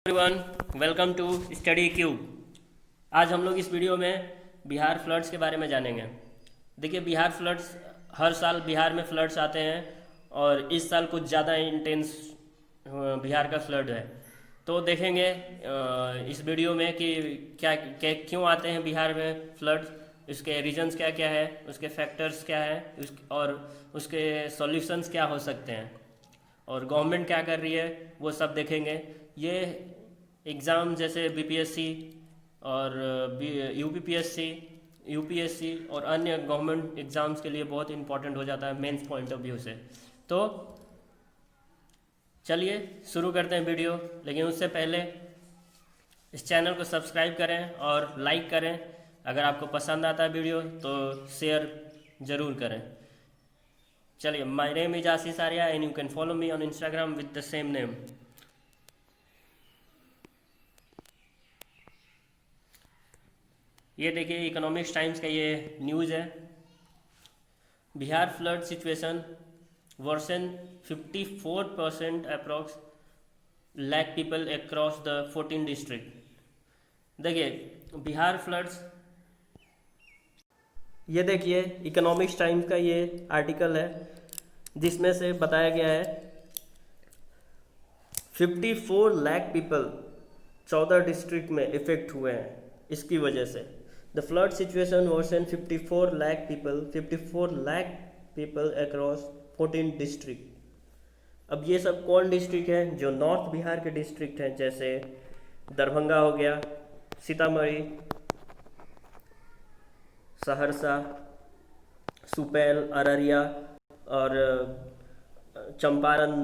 Everyone, welcome to Study Cube. आज हम लोग इस वीडियो में बिहार फ्लड्स के बारे में जानेंगे। देखिए, बिहार फ्लड्स हर साल बिहार में फ्लड्स आते हैं और इस साल कुछ ज़्यादा इंटेंस बिहार का फ्लड है। तो देखेंगे इस वीडियो में कि क्यों आते हैं बिहार में फ्लड्स, उसके रीजंस क्या क्या है, उसके फैक्टर्स क्या है, और उसके सॉल्यूशंस क्या हो सकते हैं और गवर्नमेंट क्या कर रही है, वो सब देखेंगे। ये एग्ज़ाम जैसे बीपीएससी और यूपीपीएससी, यूपीएससी और अन्य गवर्नमेंट एग्ज़ाम्स के लिए बहुत इंपॉर्टेंट हो जाता है मेंस पॉइंट ऑफ व्यू से। तो चलिए शुरू करते हैं वीडियो, लेकिन उससे पहले इस चैनल को सब्सक्राइब करें और लाइक करें। अगर आपको पसंद आता है वीडियो तो शेयर ज़रूर करें। चलिए, my name is Ashish Arya and you can follow me on Instagram with the same name. ये देखिए, इकोनॉमिक्स टाइम्स का ये न्यूज़ है। Bihar flood situation worsen 54% approx lakh people across the 14 district. देखिए, बिहार फ्लड्स, ये देखिए इकोनॉमिक्स टाइम्स का ये आर्टिकल है जिसमें से बताया गया है 54 लाख पीपल 14 डिस्ट्रिक्ट में इफेक्ट हुए हैं इसकी वजह से। The flood situation worsen 54 lakh people across 14 district. अब ये सब कौन डिस्ट्रिक्ट हैं? जो नॉर्थ बिहार के डिस्ट्रिक्ट हैं, जैसे दरभंगा हो गया, सीतामढ़ी, सहरसा, सुपौल, अररिया और चंपारण,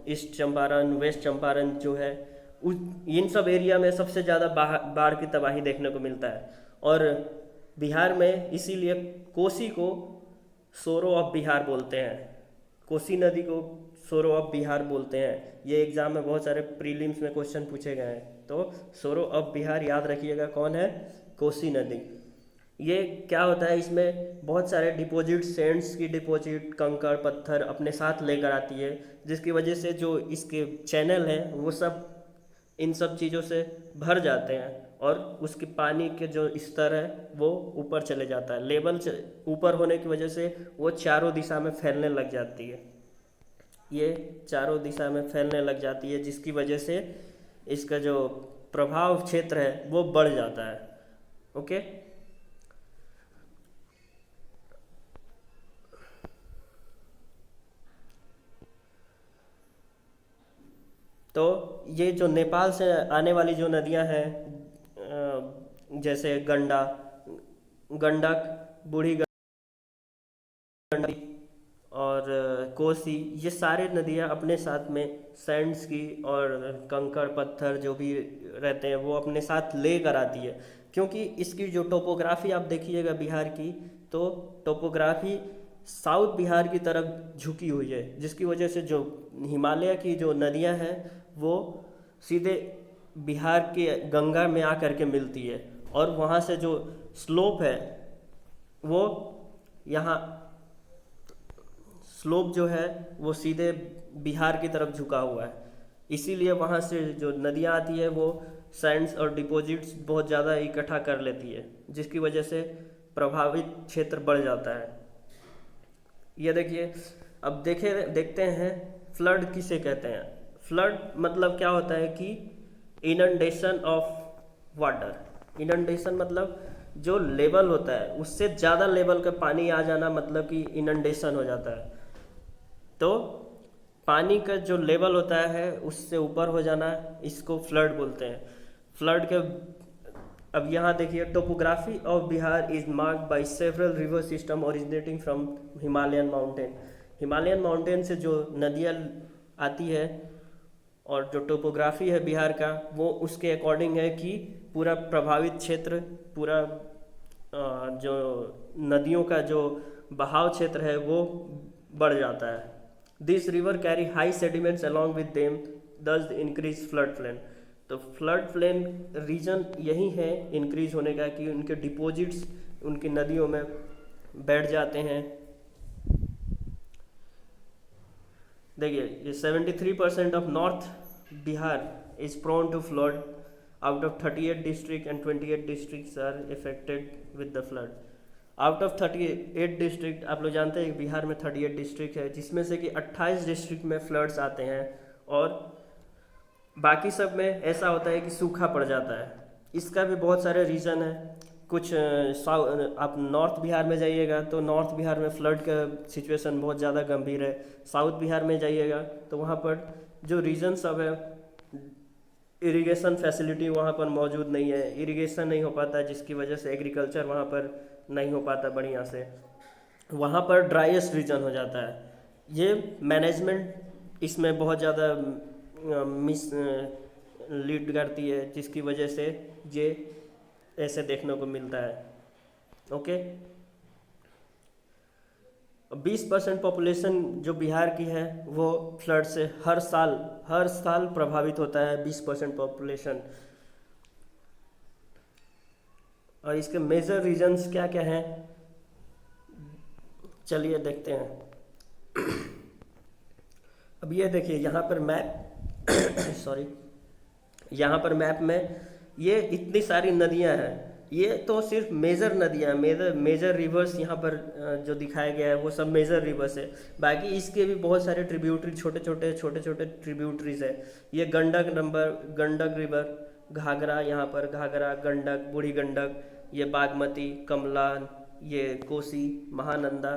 ईस्ट चंपारण, वेस्ट चंपारण जो है, इन सब एरिया में सबसे ज़्यादा बाढ़ की तबाही देखने को मिलता है। और बिहार में इसीलिए कोसी को सोरो ऑफ बिहार बोलते हैं, कोसी नदी को सोरो ऑफ बिहार बोलते हैं। ये एग्ज़ाम में बहुत सारे प्रीलिम्स में क्वेश्चन पूछे गए हैं, तो सोरो ऑफ बिहार याद रखिएगा कौन है? कोसी नदी। ये क्या होता है, इसमें बहुत सारे डिपॉजिट, सैंड्स की डिपॉजिट, कंकड़ पत्थर अपने साथ लेकर आती है, जिसकी वजह से जो इसके चैनल हैं वो सब इन सब चीज़ों से भर जाते हैं और उसके पानी के जो स्तर है वो ऊपर चले जाता है। लेवल ऊपर होने की वजह से वो चारों दिशा में फैलने लग जाती है, ये चारों दिशा में फैलने लग जाती है, जिसकी वजह से इसका जो प्रभाव क्षेत्र है वो बढ़ जाता है। ओके, तो ये जो नेपाल से आने वाली जो नदियां हैं, जैसे गंडक, बूढ़ी गंडक और कोसी, ये सारे नदियां अपने साथ में सैंड्स की और कंकड़ पत्थर जो भी रहते हैं वो अपने साथ ले कर आती है। क्योंकि इसकी जो टोपोग्राफी आप देखिएगा बिहार की, तो टोपोग्राफी साउथ बिहार की तरफ झुकी हुई है, जिसकी वजह से जो हिमालय की जो नदियां हैं वो सीधे बिहार के गंगा में आकर के मिलती है, और वहाँ से जो स्लोप है वो यहाँ स्लोप जो है वो सीधे बिहार की तरफ झुका हुआ है। इसीलिए वहाँ से जो नदियाँ आती है वो सैंड्स और डिपॉजिट्स बहुत ज़्यादा इकट्ठा कर लेती है, जिसकी वजह से प्रभावित क्षेत्र बढ़ जाता है। ये देखिए, अब देखते हैं फ्लड किसे कहते हैं। फ्लड मतलब क्या होता है कि इनंडेशन ऑफ वाटर। इनंडेशन मतलब जो लेवल होता है उससे ज़्यादा लेवल का पानी आ जाना, मतलब कि इनंडेशन हो जाता है। तो पानी का जो लेवल होता है उससे ऊपर हो जाना, इसको फ्लड बोलते हैं। फ्लड के अब यहाँ देखिए, topography of Bihar is marked by several river system originating from Himalayan mountain. Himalayan mountain से जो नदियाँ आती है और जो टोपोग्राफी है बिहार का, वो उसके अकॉर्डिंग है कि पूरा प्रभावित क्षेत्र, पूरा जो नदियों का जो बहाव क्षेत्र है वो बढ़ जाता है। This river carry high sediments along with them, दस इंक्रीज फ्लड प्लेन। तो फ्लड प्लेन रीजन यही है इंक्रीज होने का, कि उनके डिपॉजिट्स उनकी नदियों में बैठ जाते हैं। देखिए, ये 73% of north Bihar is prone to flood. Out of 38 districts and 28 districts are affected with the flood. Out of 38 district, आप लोग जानते हैं कि बिहार में 38 डिस्ट्रिक्ट है, जिसमें से कि 28 डिस्ट्रिक्ट में फ्लड्स आते हैं और बाकी सब में ऐसा होता है कि सूखा पड़ जाता है। इसका भी बहुत सारे रीज़न है। कुछ आप नॉर्थ बिहार में जाइएगा तो नॉर्थ बिहार में फ्लड का सिचुएशन बहुत ज़्यादा गंभीर है। साउथ बिहार में जाइएगा तो वहाँ पर जो रीजन सब है, इरिगेशन फैसिलिटी वहाँ पर मौजूद नहीं है, इरिगेशन नहीं हो पाता, जिसकी वजह से एग्रीकल्चर वहाँ पर नहीं हो पाता बढ़िया से। वहाँ पर ड्राइएस्ट रीजन हो जाता है। ये मैनेजमेंट इसमें बहुत ज़्यादा मिस लीड करती है, जिसकी वजह से ये ऐसे देखने को मिलता है। ओके, 20% पॉपुलेशन जो बिहार की है वो फ्लड से हर साल प्रभावित होता है, 20% पॉपुलेशन। और इसके मेजर रीजंस क्या क्या हैं, चलिए देखते हैं। अब ये देखिए यहाँ पर मैप सॉरी, यहाँ पर मैप में ये इतनी सारी नदियाँ हैं। ये तो सिर्फ मेजर नदियाँ, मेजर रिवर्स यहाँ पर जो दिखाया गया है वो सब मेजर रिवर्स है। बाकी इसके भी बहुत सारे ट्रिब्यूटरी, छोटे छोटे ट्रिब्यूटरीज है। ये गंडक रिवर, घाघरा, यहाँ पर घाघरा, गंडक, बूढ़ी गंडक, ये बागमती, कमला, ये कोसी, महानंदा,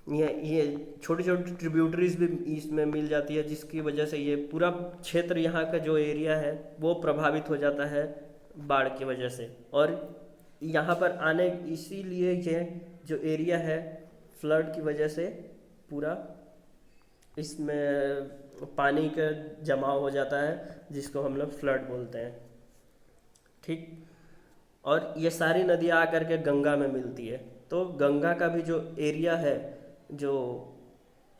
ये छोटी छोटी ट्रिब्यूटरीज भी इसमें मिल जाती है, जिसकी वजह से ये पूरा क्षेत्र, यहाँ का जो एरिया है वो प्रभावित हो जाता है बाढ़ की वजह से। और यहाँ पर आने, इसीलिए ये जो एरिया है फ्लड की वजह से पूरा इसमें पानी का जमाव हो जाता है, जिसको हम लोग फ्लड बोलते हैं। ठीक, और ये सारी नदियाँ आकर के गंगा में मिलती है। तो गंगा का भी जो एरिया है, जो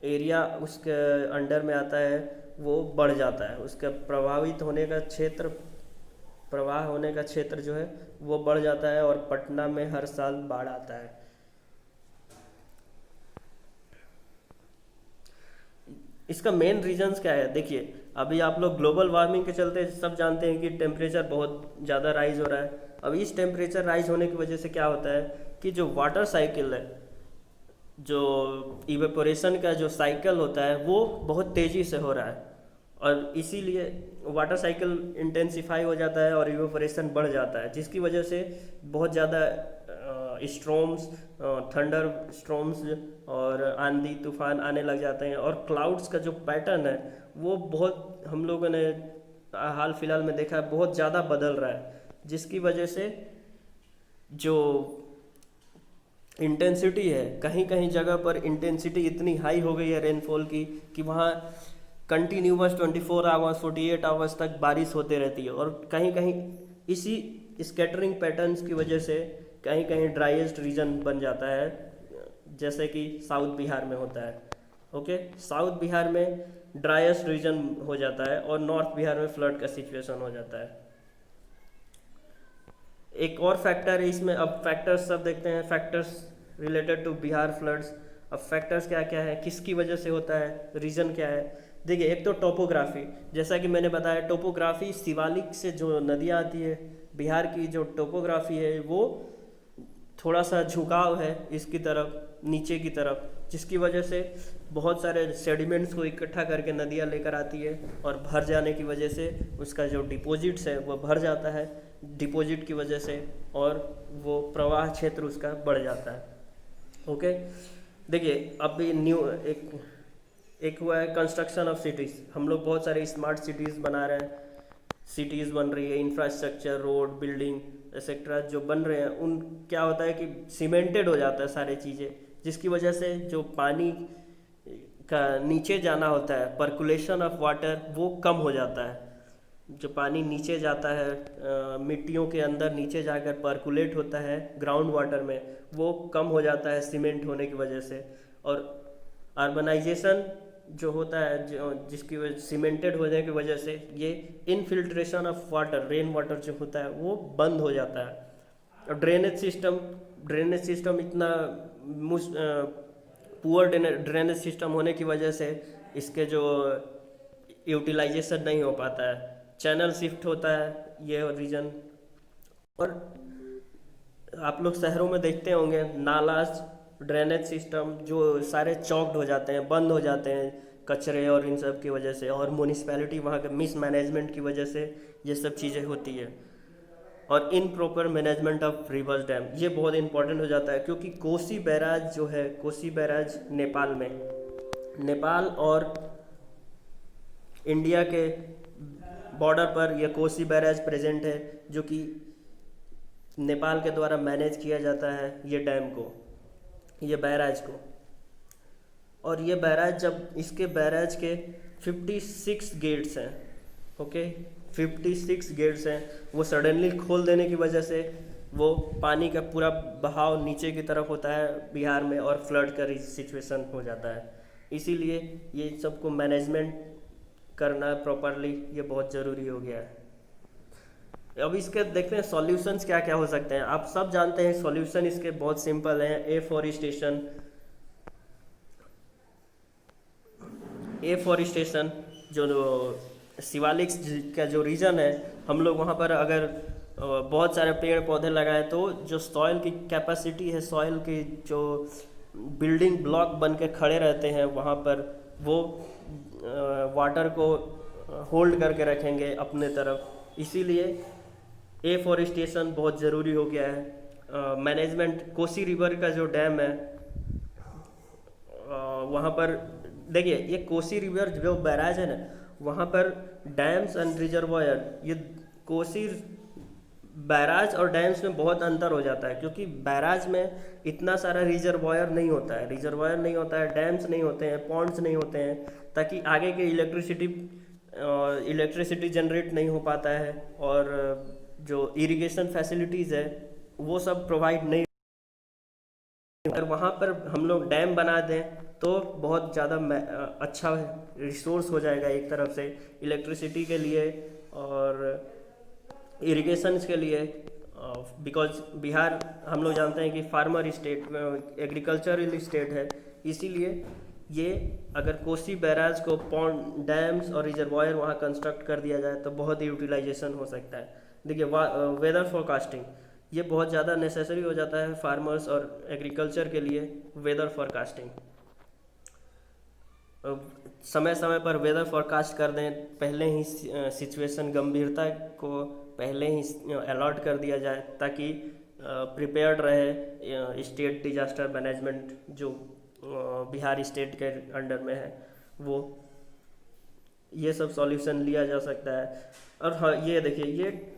एरिया उसके अंडर में आता है वो बढ़ जाता है। उसका प्रभावित होने का क्षेत्र, प्रवाह होने का क्षेत्र जो है वो बढ़ जाता है, और पटना में हर साल बाढ़ आता है। इसका मेन रीजंस क्या है, देखिए अभी आप लोग ग्लोबल वार्मिंग के चलते सब जानते हैं कि टेम्परेचर बहुत ज़्यादा राइज हो रहा है। अब इस टेम्परेचर राइज होने की वजह से क्या होता है कि जो वाटर साइकिल है, जो इवेपोरेशन का जो साइकिल होता है वो बहुत तेज़ी से हो रहा है, और इसीलिए वाटर साइकिल इंटेंसिफाई हो जाता है और इवेपोरेशन बढ़ जाता है, जिसकी वजह से बहुत ज़्यादा स्ट्रॉम्स, थंडर स्ट्रॉम्स और आंधी तूफान आने लग जाते हैं। और क्लाउड्स का जो पैटर्न है वो बहुत, हम लोगों ने हाल फिलहाल में देखा है, बहुत ज़्यादा बदल रहा है, जिसकी वजह से जो इंटेंसिटी है, कहीं कहीं जगह पर इंटेंसिटी इतनी हाई हो गई है रेनफॉल की कि वहाँ कंटिन्यूअस 24 आवर्स 48 आवर्स तक बारिश होते रहती है। और कहीं कहीं इसी स्कैटरिंग पैटर्न्स की वजह से कहीं कहीं ड्राइएस्ट रीजन बन जाता है, जैसे कि साउथ बिहार में होता है। ओके, साउथ बिहार में ड्राइएस्ट रीजन हो जाता है और नॉर्थ बिहार में फ्लड का सिचुएशन हो जाता है। एक और फैक्टर है इसमें। अब फैक्टर्स सब देखते हैं, factors related to Bihar floods. अब फैक्टर्स क्या क्या है, किसकी वजह से होता है, रीज़न क्या है। देखिए, एक तो टोपोग्राफी, जैसा कि मैंने बताया, टोपोग्राफी शिवालिक से जो नदियाँ आती है, बिहार की जो टोपोग्राफी है वो थोड़ा सा झुकाव है इसकी तरफ, नीचे की तरफ, जिसकी वजह से बहुत सारे सेडिमेंट्स को इकट्ठा करके नदियाँ लेकर आती है, और भर जाने की वजह से उसका जो डिपॉजिट्स है वो भर जाता है, डिपॉजिट की वजह से, और वो प्रवाह क्षेत्र उसका बढ़ जाता है। ओके, देखिए अभी न्यू एक हुआ है कंस्ट्रक्शन ऑफ सिटीज़। हम लोग बहुत सारे स्मार्ट सिटीज़ बना रहे हैं, सिटीज़ बन रही है, इंफ्रास्ट्रक्चर, रोड, बिल्डिंग एक्सेट्रा जो बन रहे हैं, उन क्या होता है कि सीमेंटेड हो जाता है सारी चीज़ें, जिसकी वजह से जो पानी का नीचे जाना होता है, पर्कुलेशन ऑफ वाटर, वो कम हो जाता है। जो पानी नीचे जाता है, मिट्टियों के अंदर नीचे जाकर पर्कुलेट होता है ग्राउंड वाटर में, वो कम हो जाता है सीमेंट होने की वजह से। और अर्बनाइजेशन जो होता है, जो जिसकी वजह सीमेंटेड होने की वजह से ये infiltration of water, rain water जो होता है वो बंद हो जाता है। और ड्रेनेज सिस्टम इतना पुअर ड्रेनेज सिस्टम होने की वजह से इसके जो यूटिलाइजेशन नहीं हो पाता है, चैनल शिफ्ट होता है ये रीजन। और आप लोग शहरों में देखते होंगे नालाज, ड्रेनेज सिस्टम जो सारे चौक्ड हो जाते हैं, बंद हो जाते हैं कचरे और इन सब की वजह से, और म्यूनिसपैलिटी वहाँ के मिस मैनेजमेंट की वजह से ये सब चीज़ें होती है। और in proper management of reverse dam ये बहुत इंपॉर्टेंट हो जाता है, क्योंकि कोसी बैराज जो है, कोसी बैराज नेपाल में, नेपाल और इंडिया के बॉर्डर पर यह कोसी बैराज प्रेजेंट है, जो कि नेपाल के द्वारा मैनेज किया जाता है ये डैम को, ये बैराज को। और ये बैराज, जब इसके बैराज के 56 गेट्स हैं, ओके 56 गेट्स हैं, वो सडनली खोल देने की वजह से वो पानी का पूरा बहाव नीचे की तरफ होता है बिहार में, और फ्लड का सिचुएशन हो जाता है। इसीलिए ये सबको मैनेजमेंट करना प्रॉपरली ये बहुत ज़रूरी हो गया है। अब इसके देखते हैं सॉल्यूशंस क्या क्या हो सकते हैं। आप सब जानते हैं सॉल्यूशन इसके बहुत सिंपल हैं। एफॉरेस्टेशन जो शिवालिक का जो रीजन है, हम लोग वहाँ पर अगर बहुत सारे पेड़ पौधे लगाएं तो जो सॉइल की कैपेसिटी है, सॉइल की जो बिल्डिंग ब्लॉक बन के खड़े रहते हैं वहाँ पर, वो वाटर को होल्ड करके रखेंगे अपने तरफ। इसीलिए एफॉरेस्टेशन बहुत ज़रूरी हो गया है। मैनेजमेंट, कोसी रिवर का जो डैम है वहाँ पर देखिए, ये कोसी रिवर जो बैराज है ना, वहाँ पर डैम्स एंड रिजर्वायर, ये कोसी बैराज और डैम्स में बहुत अंतर हो जाता है, क्योंकि बैराज में इतना सारा रिजर्वायर नहीं होता है, डैम्स नहीं होते हैं, पॉन्ड्स नहीं होते हैं, ताकि आगे के इलेक्ट्रिसिटी जनरेट नहीं हो पाता है, और जो इरिगेशन फैसिलिटीज़ है वो सब प्रोवाइड नहीं। अगर वहाँ पर हम लोग डैम बना दें तो बहुत ज़्यादा अच्छा रिसोर्स हो जाएगा एक तरफ से इलेक्ट्रिसिटी के लिए और इरिगेशन के लिए। बिकॉज बिहार हम लोग जानते हैं कि फार्मर स्टेट, एग्रीकल्चरल स्टेट है, इसीलिए ये अगर कोसी बैराज को पॉन्ड, डैम्स और रिजर्वायर वहाँ कंस्ट्रक्ट कर दिया जाए तो बहुत यूटिलाइजेशन हो सकता है। देखिए वेदर फोरकास्टिंग ये बहुत ज़्यादा नेसेसरी हो जाता है फार्मर्स और एग्रीकल्चर के लिए। वेदर फोरकास्टिंग समय समय पर वेदर फोरकास्ट कर दें, पहले ही सिचुएशन गंभीरता को पहले ही अलर्ट कर दिया जाए, ताकि प्रिपेयर्ड रहे स्टेट डिजास्टर मैनेजमेंट जो बिहार स्टेट के अंडर में है वो, ये सब सॉल्यूशन लिया जा सकता है। और हाँ, ये देखिए, ये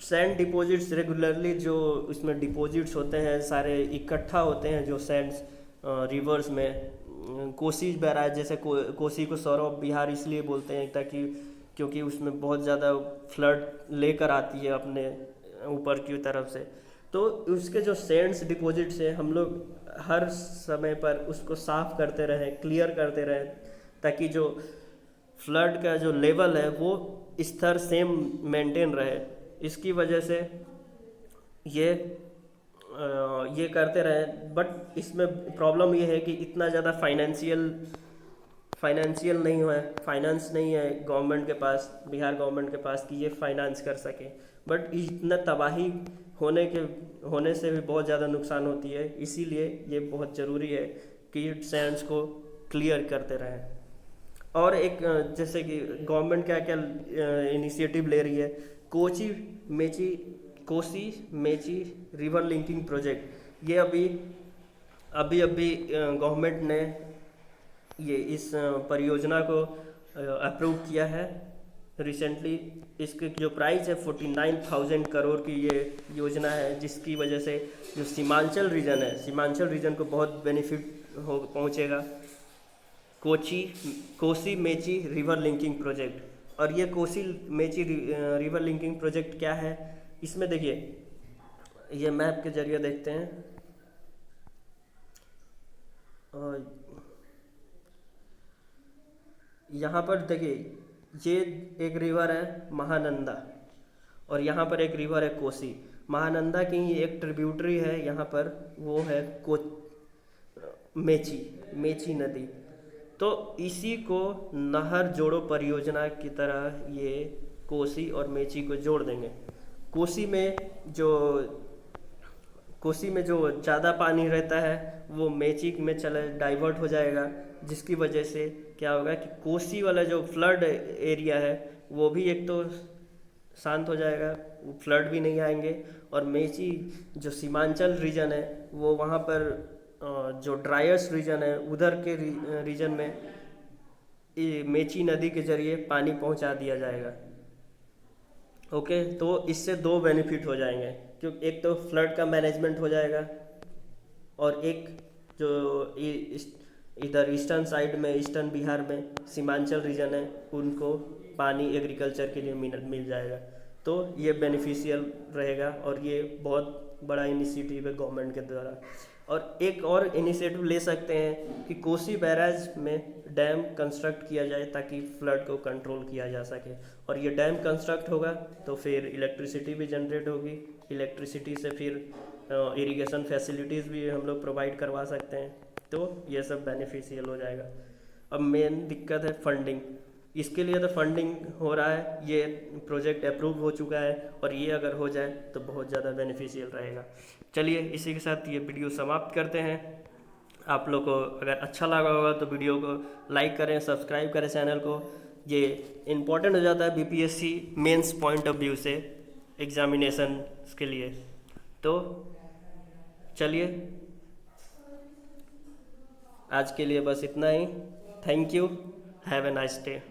सैंड डिपॉजिट्स रेगुलरली जो इसमें डिपॉजिट्स होते हैं सारे इकट्ठा होते हैं जो सैंड्स रिवर्स में। कोसी बैराज जैसे कोसी को सौर ऑफ बिहार इसलिए बोलते हैं ताकि क्योंकि उसमें बहुत ज़्यादा फ्लड लेकर आती है अपने ऊपर की तरफ से, तो उसके जो सैंड्स डिपॉजिट्स हैं हम लोग हर समय पर उसको साफ़ करते रहें, क्लियर करते रहें, ताकि जो फ्लड का जो लेवल है वो स्तर सेम मेंटेन रहे। इसकी वजह से ये करते रहे। बट इसमें प्रॉब्लम ये है कि इतना ज़्यादा फाइनेंशियल नहीं है, फाइनेंस नहीं है गवर्नमेंट के पास, बिहार गवर्नमेंट के पास कि ये फाइनेंस कर सके। बट इतना तबाही होने से भी बहुत ज़्यादा नुकसान होती है, इसीलिए ये बहुत ज़रूरी है कि सैंड्स को क्लियर करते रहें। और एक जैसे कि गवर्नमेंट क्या क्या इनिशिएटिव ले रही है, Kosi Mechi river linking project, ये अभी गवर्नमेंट ने ये इस परियोजना को अप्रूव किया है रिसेंटली। इसके जो प्राइस है 49,000 करोड़ की ये योजना है, जिसकी वजह से जो सीमांचल रीजन को बहुत बेनिफिट पहुँचेगा। Kosi Mechi river linking project. और ये Kosi Mechi river linking project क्या है, इसमें देखिए, ये मैप के जरिए देखते हैं। यहाँ पर देखिए, ये एक रिवर है महानंदा और यहाँ पर एक रिवर है कोसी। महानंदा की एक ट्रिब्यूटरी है यहाँ पर, वो है मेची नदी। तो इसी को नहर जोड़ो परियोजना की तरह ये कोसी और मेची को जोड़ देंगे। कोसी में जो कोसी में जो ज़्यादा पानी रहता है वो मेची में चले डाइवर्ट हो जाएगा, जिसकी वजह से क्या होगा कि कोसी वाला जो फ्लड एरिया है वो भी एक तो शांत हो जाएगा, फ्लड भी नहीं आएंगे। और मेची जो सीमांचल रीजन है वो वहाँ पर जो ड्राइएस्ट रीजन है उधर के रीजन में मेची नदी के जरिए पानी पहुँचा दिया जाएगा। ओके, तो इससे दो बेनिफिट हो जाएंगे, क्योंकि एक तो फ्लड का मैनेजमेंट हो जाएगा और एक जो इधर ईस्टर्न साइड में, ईस्टर्न बिहार में सीमांचल रीजन है उनको पानी एग्रीकल्चर के लिए मिल जाएगा। तो ये बेनिफिशियल रहेगा और ये बहुत बड़ा इनिशिएटिव है गवर्नमेंट के द्वारा। और एक और इनिशिएटिव ले सकते हैं कि कोसी बैराज में डैम कंस्ट्रक्ट किया जाए ताकि फ्लड को कंट्रोल किया जा सके। और ये डैम कंस्ट्रक्ट होगा तो फिर इलेक्ट्रिसिटी भी जनरेट होगी, इलेक्ट्रिसिटी से फिर इरिगेशन फैसिलिटीज़ भी हम लोग प्रोवाइड करवा सकते हैं। तो ये सब बेनिफिशियल हो जाएगा। अब मेन दिक्कत है फंडिंग। इसके लिए तो फंडिंग हो रहा है, ये प्रोजेक्ट अप्रूव हो चुका है और ये अगर हो जाए तो बहुत ज़्यादा बेनिफिशियल रहेगा। चलिए इसी के साथ ये वीडियो समाप्त करते हैं। आप लोग को अगर अच्छा लगा होगा तो वीडियो को लाइक करें, सब्सक्राइब करें चैनल को। ये इम्पॉर्टेंट हो जाता है BPSC mains point of view से एग्जामिनेशन के लिए। तो चलिए आज के लिए बस इतना ही। Thank you, have a nice day.